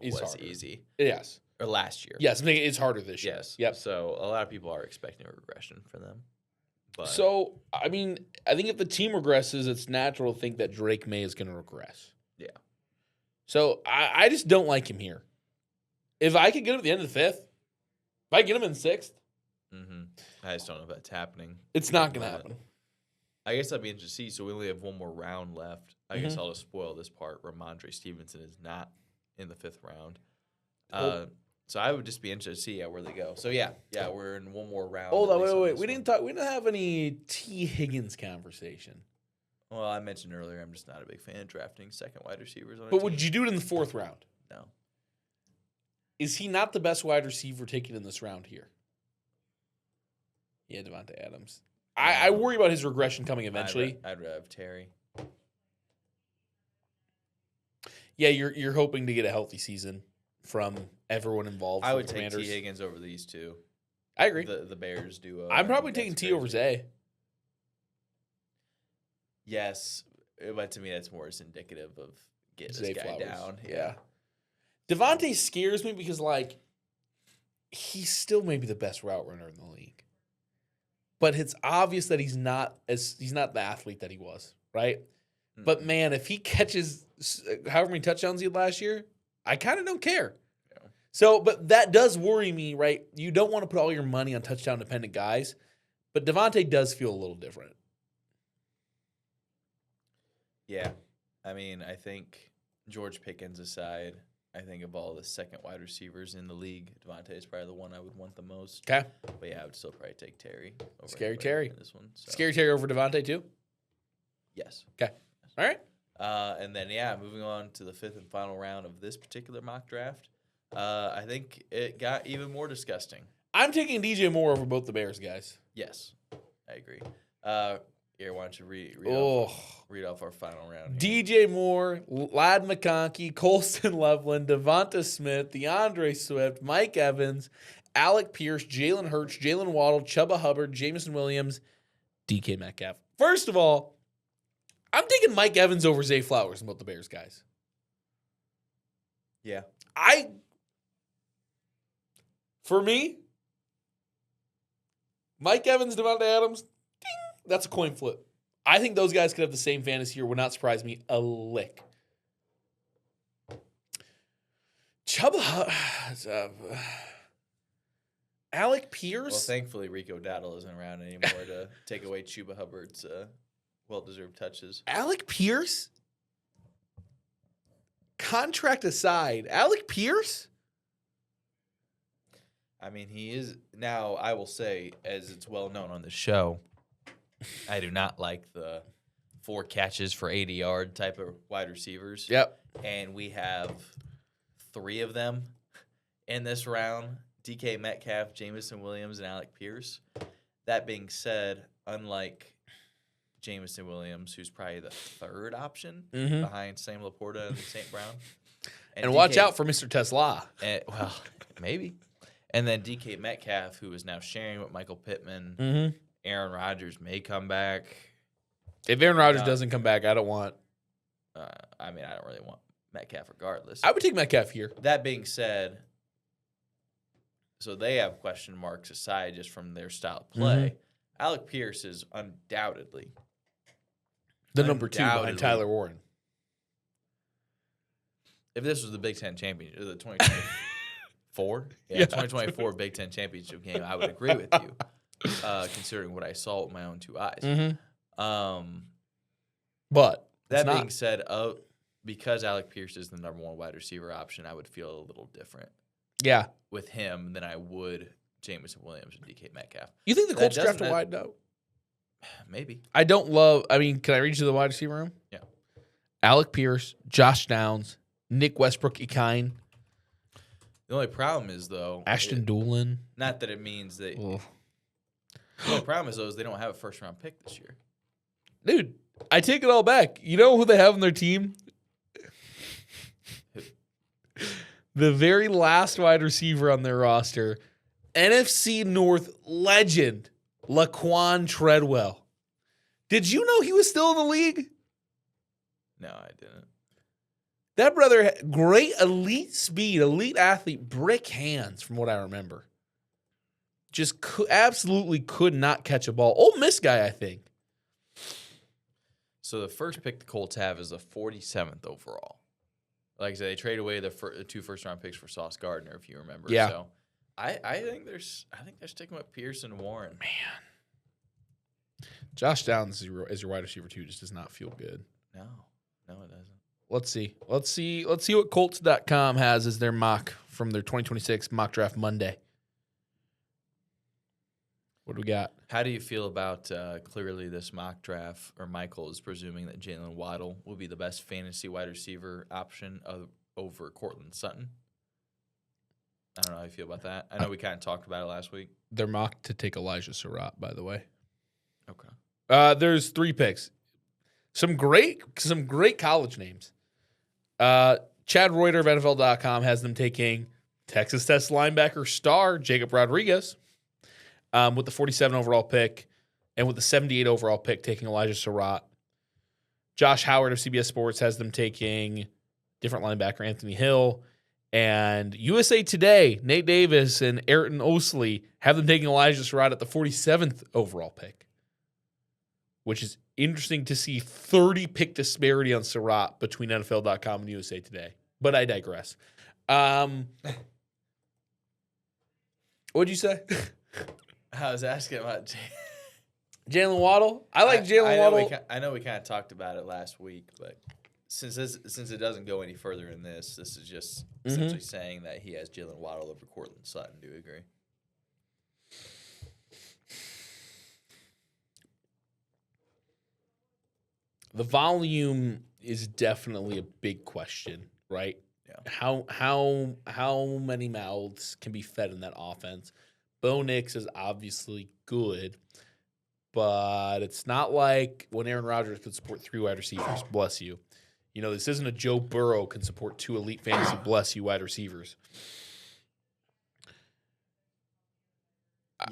It's was harder. easy. yes. Or last year. Yes, I think it's harder this year. Yes. Yep. So a lot of people are expecting a regression for them. But So, I mean, I think if the team regresses, it's natural to think that Drake May is going to regress. Yeah. So, I just don't like him here. If I could get him at the end of the 5th, if I get him in 6th, I just don't know if that's happening. it's not going to happen. I guess I'd be interested to see. So we only have one more round left. I guess Mhm. I'll just spoil this part. Ramondre Stevenson is not in the 5th round. Cool. So I would just be interested to see where they go. So yeah, we're in one more round. Hold at on, least wait. this We one. didn't have any T. Higgins conversation. Well, I mentioned earlier, I'm just not a big fan of drafting second wide receivers on a But team. would you do it in the 4th round? No. Is he not the best wide receiver taken in this round here? Yeah, Devontae Adams. I worry about his regression coming eventually. I'd rather have Terry. Yeah, you're hoping to get a healthy season from everyone involved. I for would the take Commanders. T. Higgins over these two. I agree. The Bears duo. I'm I probably think taking that's T over crazy. Zay. Yes, but to me, that's more just indicative of get Zay this guy Flowers. down. Yeah. Devontae scares me because, like, he's still maybe the best route runner in the league. But it's obvious that he's not the athlete that he was, right? Mm. But man, if he catches however many touchdowns he had last year, I kind of don't care. Yeah. So, but that does worry me, right? You don't want to put all your money on touchdown dependent guys, but Devontae does feel a little different. Yeah, I mean, I think George Pickens aside, I think of all the second wide receivers in the league, Devontae is probably the one I would want the most. Okay. But yeah, I would still probably take Terry. Over Scary anybody Terry. in this one. So. Scary Terry over Devontae too? Yes. Okay. All right. And then moving on to the 5th and final round of this particular mock draft. I think it got even more disgusting. I'm taking DJ Moore over both the Bears guys. Yes, I agree. Here, why don't you read off our final round? Here. DJ Moore, Lad McConkey, Colston Loveland, Devonta Smith, DeAndre Swift, Mike Evans, Alec Pierce, Jalen Hurts, Jalen Waddle, Chuba Hubbard, Jameson Williams, DK Metcalf. First of all, I'm taking Mike Evans over Zay Flowers and both the Bears guys. Yeah. For me, Mike Evans, Devontae Adams, ding, that's a coin flip. I think those guys could have the same fantasy year. Would not surprise me a lick. Alec Pierce. Well, thankfully, Rico Dowdle isn't around anymore to take away Chuba Hubbard's well-deserved touches. Alec Pierce? Contract aside, Alec Pierce? I mean, he is now. I will say, as it's well known on the show, I do not like the 4 catches for 80-yard type of wide receivers. Yep. And we have 3 of them in this round: DK Metcalf, Jameson Williams, and Alec Pierce. That being said, unlike Jameson Williams, who's probably the 3rd option behind Sam Laporta and St. Brown, And watch out for Mr. Tesla. well, maybe. And then DK Metcalf, who is now sharing with Michael Pittman. Mm-hmm. Aaron Rodgers may come back. If Aaron Rodgers doesn't come back, I don't want. I mean, I don't really want Metcalf regardless. I would take Metcalf here. That being said, so they have question marks aside just from their style of play. Alec Pierce is undoubtedly the number 2 behind Tyler Warren. If this was the Big Ten championship, the 2024, 2024 Big Ten championship game, I would agree with you, considering what I saw with my own 2 eyes. But that being said, because Alec Pierce is the number 1 wide receiver option, I would feel a little different. Yeah, with him than I would Jameson Williams and DK Metcalf. You think the Colts draft a wide note? Maybe. I don't love. I mean, can I read you the wide receiver room? Yeah. Alec Pierce, Josh Downs, Nick Westbrook-Ikine. The only problem is though Ashton Doolin. Not that it means that. The problem is, though, is they don't have a first-round pick this year. Dude, I take it all back. You know who they have on their team? The very last wide receiver on their roster, NFC North legend, Laquan Treadwell. Did you know he was still in the league? No, I didn't. That brother had great elite speed, elite athlete, brick hands from what I remember. Just absolutely could not catch a ball. Ole Miss guy, I think. So the first pick the Colts have is the 47th overall. Like I said, they trade away the 2 first-round picks for Sauce Gardner, if you remember. Yeah. So I think they're sticking with Pierce and Warren. Man. Josh Downs as your wide receiver, too, just does not feel good. No, it doesn't. Let's see what Colts.com has as their mock from their 2026 mock draft Monday. What do we got? How do you feel about clearly this mock draft, or Michael is presuming that Jalen Waddle will be the best fantasy wide receiver option over Cortland Sutton? I don't know how you feel about that. I know we kind of talked about it last week. They're mocked to take Elijah Surratt, by the way. Okay. There's 3 picks. Some great college names. Chad Reuter of NFL.com has them taking Texas Tech linebacker star Jacob Rodriguez with the 47 overall pick, and with the 78 overall pick taking Elijah Surratt. Josh Howard of CBS Sports has them taking different linebacker Anthony Hill. And USA Today, Nate Davis and Ayrton Osley have them taking Elijah Surratt at the 47th overall pick, which is interesting to see 30 pick disparity on Surratt between NFL.com and USA Today. But I digress. What'd you say? I was asking about Jalen Waddle. I like Jalen Waddle. I know we kind of talked about it last week, but since it doesn't go any further in this is just essentially saying that he has Jalen Waddle over Cortland Sutton. Do you agree? The volume is definitely a big question, right? Yeah. How many mouths can be fed in that offense? Bo Nix is obviously good, but it's not like when Aaron Rodgers could support 3 wide receivers. Bless you. You know, this isn't a Joe Burrow can support 2 elite fantasy bless you wide receivers.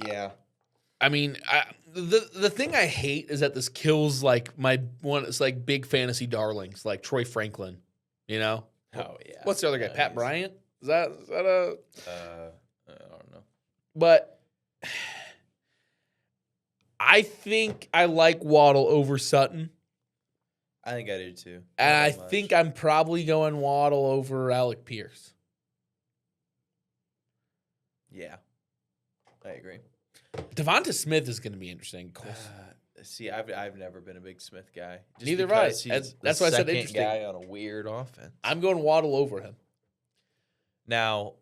Yeah. I mean, the thing I hate is that this kills like my one. It's like big fantasy darlings like Troy Franklin. You know? Oh yeah. What's the other guy? Pat Bryant? Is that a? I don't know. But I think I like Waddle over Sutton. I think I do too. And I think I'm probably going Waddle over Alec Pierce. Yeah. I agree. Devonta Smith is going to be interesting. See, I've never been a big Smith guy. Neither have I. That's why I said second interesting. Guy on a weird offense. I'm going Waddle over him. Now,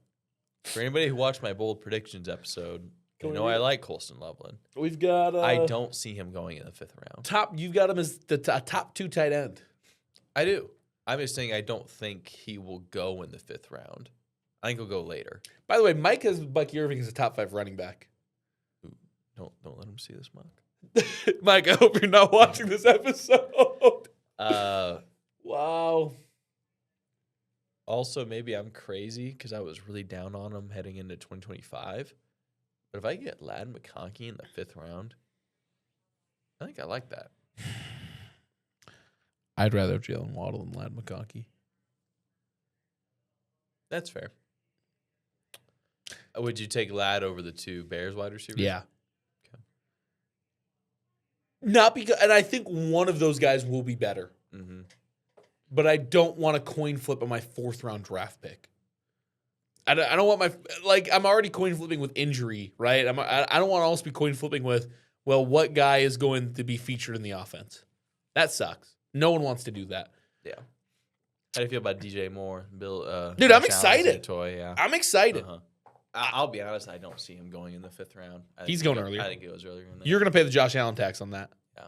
for anybody who watched my bold predictions episode, you know I like Colston Loveland. We've got. I don't see him going in the 5th round. You've got him as the top 2 tight end. I do. I'm just saying I don't think he will go in the 5th round. I think he'll go later. By the way, Mike has Bucky Irving as a top 5 running back. Ooh, don't let him see this, Mike. Mike, I hope you're not watching this episode. Wow. Also, maybe I'm crazy because I was really down on him heading into 2025. But if I get Ladd McConkey in the 5th round, I think I like that. I'd rather have Jalen Waddle than Ladd McConkey. That's fair. Would you take Ladd over the 2 Bears wide receivers? Yeah. Okay. Not because, and I think one of those guys will be better. Mm-hmm. But I don't want a coin flip on my 4th round draft pick. I don't want my, like, I'm already coin flipping with injury, right? I don't want to also be coin flipping with, well, what guy is going to be featured in the offense? That sucks. No one wants to do that. Yeah. How do you feel about DJ Moore? Dude, I'm excited. Yeah. I'm excited. Uh-huh. I'll be honest, I don't see him going in the 5th round. He's going earlier. I think it goes earlier than that. You're going to pay the Josh Allen tax on that. Yeah.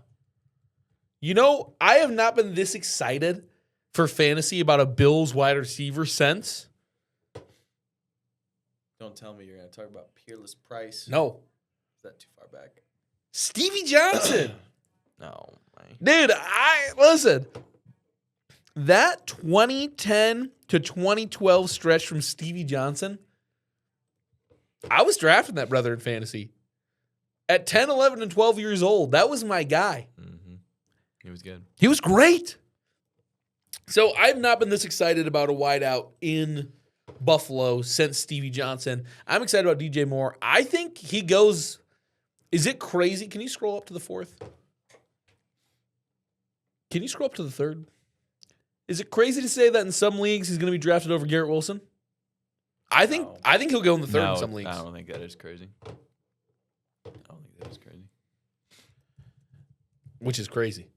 You know, I have not been this excited for fantasy about a Bills wide receiver since. Don't tell me you're going to talk about Peerless Price. No. Is that too far back? Stevie Johnson. No, Dude, listen. That 2010 to 2012 stretch from Stevie Johnson, I was drafting that brother in fantasy. At 10, 11, and 12 years old, that was my guy. Mm-hmm. He was good. He was great. So I've not been this excited about a wideout in Buffalo since Stevie Johnson. I'm excited about DJ Moore. I think he goes. Is it crazy? Can you scroll up to the fourth? Can you scroll up to the third? Is it crazy to say that in some leagues he's going to be drafted over Garrett Wilson? I think he'll go in the third in some leagues. I don't think that is crazy. I don't think that is crazy. Which is crazy.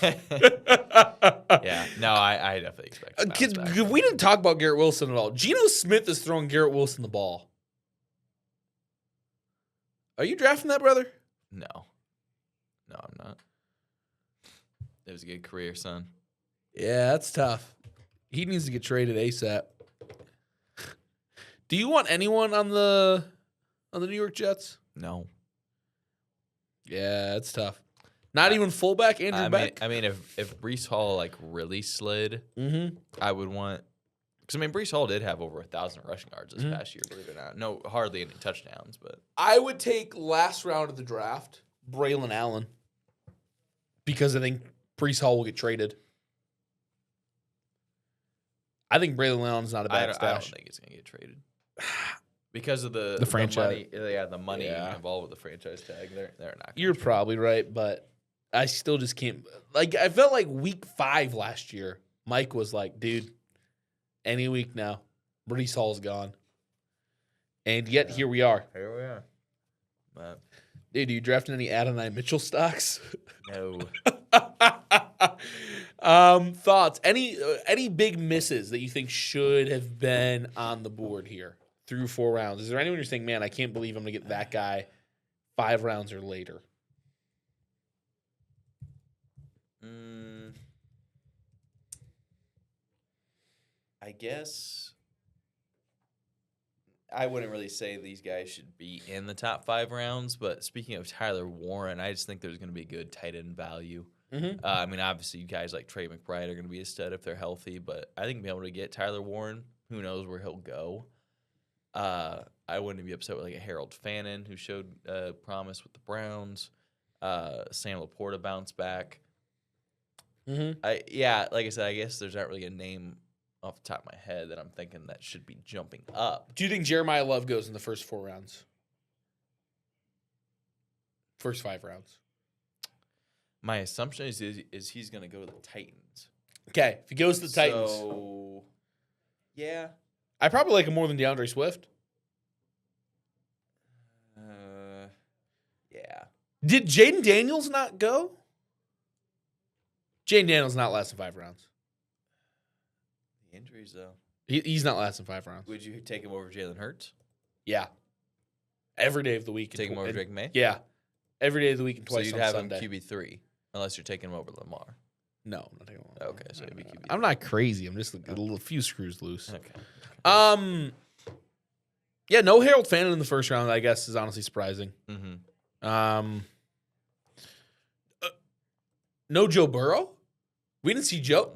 Yeah, no, I definitely expect. We didn't talk about Garrett Wilson at all. Geno Smith is throwing Garrett Wilson the ball. Are you drafting that, brother? No, I'm not. It was a good career, son. Yeah, that's tough. He needs to get traded ASAP. Do you want anyone on the New York Jets? No. Yeah, it's tough. Not even fullback Andrew Beck. I mean, if Breece Hall really slid, I would want. Because Breece Hall did have over 1,000 rushing yards this past year. Believe it or not, no, hardly any touchdowns, but I would take last round of the draft Braylon Allen because I think Breece Hall will get traded. I think Braylon Allen is not a bad stash. I don't think it's going to get traded because of the franchise. The money involved with the franchise tag. They're not. You're probably right, but I still just can't. I felt like week 5 last year, Mike was like, "Dude, any week now, Breece Hall's gone," and yet here we are. Here we are. But, dude, are you drafting any Adonai Mitchell stocks? No. Thoughts? Any big misses that you think should have been on the board here through 4 rounds? Is there anyone you're saying, man, I can't believe I'm going to get that guy 5 rounds or later? I guess I wouldn't really say these guys should be in the top 5 rounds, but speaking of Tyler Warren, I just think there's going to be good tight end value. Obviously, guys like Trey McBride are going to be a stud if they're healthy, but I think being able to get Tyler Warren, who knows where he'll go. I wouldn't be upset with a Harold Fannin, who showed promise with the Browns. Sam Laporta bounced back. Like I said, I guess there's not really a name off the top of my head that I'm thinking that should be jumping up. Do you think Jeremiah Love goes in the first 4 rounds? First 5 rounds? My assumption is he's going to go to the Titans. Okay, if he goes to the Titans. So, yeah. I probably like him more than DeAndre Swift. Yeah. Did Jaden Daniels not go? Jaden Daniels not lasting 5 rounds. The injuries, though. He's not lasting 5 rounds. Would you take him over Jalen Hurts? Yeah. Every day of the week. Take him over Drake May? Yeah. Every day of the week and twice so you'd on have Sunday. him QB3, unless you're taking him over Lamar. No, I'm not taking him over. Okay, so it'd be QB3. I'm not crazy. I'm just a few screws loose. Okay. Yeah, no Harold Fannin in the first round, I guess, is honestly surprising. No Joe Burrow? We didn't see Joe.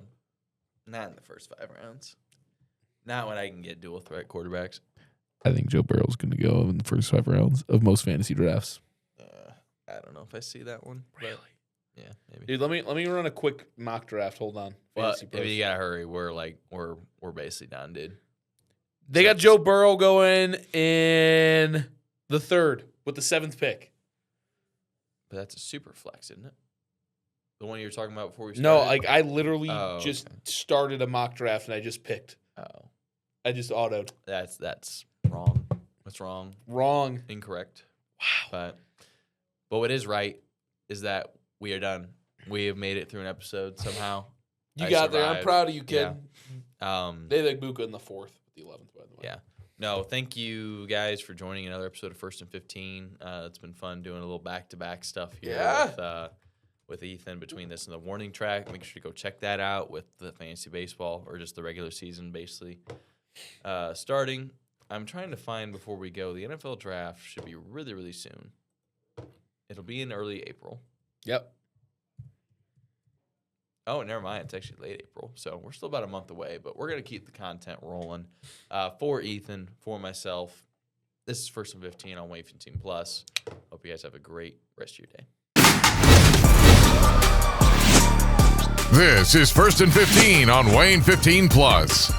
Not in the first 5 rounds. Not when I can get dual threat quarterbacks. I think Joe Burrow's going to go in the first 5 rounds of most fantasy drafts. I don't know if I see that one. Really? Yeah, maybe. Dude, let me run a quick mock draft. Hold on. Well, if you gotta hurry, we're basically done, dude. They got Joe Burrow going in the 3rd with the 7th pick. But that's a super flex, isn't it? The one you were talking about before we No, started? I literally started a mock draft and I just picked. Oh. I just autoed. That's wrong. That's wrong. Wrong. Incorrect. Wow. But what is right is that we are done. We have made it through an episode somehow. You got there. I'm proud of you, kid. Yeah. They Buka in the 4th, the 11th, by the way. Yeah. No, thank you guys for joining another episode of First and 15. It's been fun doing a little back-to-back stuff here with Ethan between this and the warning track. Make sure to go check that out with the fantasy baseball or just the regular season, basically. Starting, I'm trying to find before we go, the NFL draft should be really, really soon. It'll be in early April. Yep. Oh, never mind. It's actually late April. So we're still about a month away, but we're going to keep the content rolling. For Ethan, for myself, this is First and 15 on Wayne 15 Plus. Hope you guys have a great rest of your day. This is First and 15 on Wayne 15 Plus.